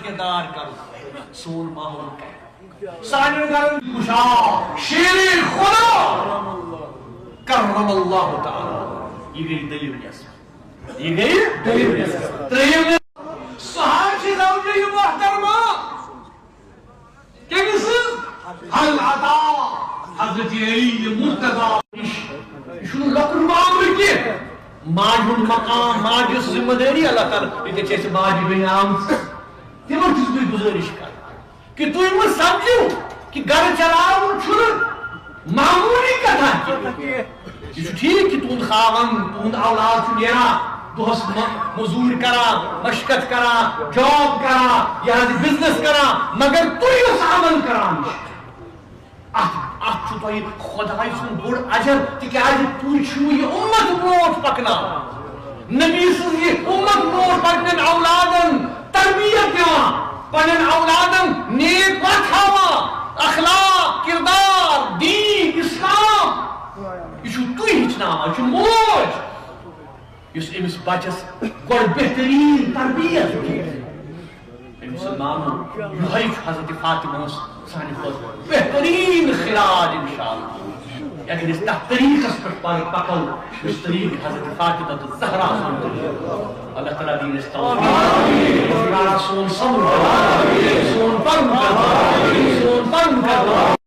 کردار کر سون ماحول کر سانن گرن کشا شیر خدا کرم اللہ تعالی یہ گئی دلیل نصف یہ گئی دلیل نصف تریم صحابی زوجہ محترمہ کیمس حل عطا حضرت علی مرتضی شنو لکر معامل کی ماجن مقام ماجس ذمہ داری اللہ تعالی یہ چیز ماجی بین عام تمن چیز بھی گزارش کر کہ تو مت سمجھو کہ گھر چلاؤ چھن معمولی کتھا کی یہ ٹھیک کہ تہد خاون تہد اولاد نیرا دہس مزور کران مشقت کران جاب کران یہ بزنس کران مگر تس عمل کران ات خدائی سن بوڑ اجر تکیاز تھی چھو یہ امت برونٹ پکنا نبی سن یہ امت برونٹ پکن اولادن تربیت دان پنن اولادن نیک وت ہاوان اخلاق کردار دین اسلام یہ تھی ہچناوان یہ موج اس امس بچس گوڑ بہترین تربیت مسلمانوں یہ حضرت فاطمہ سانہ خاطر بہترین خراج انشاءاللہ اگر اس تحت طریقس پر پکو اس طریق حضرت فاطمہ الزہرا اللہ تعالیٰ دین اس توفیق سون صبر سون فرم کر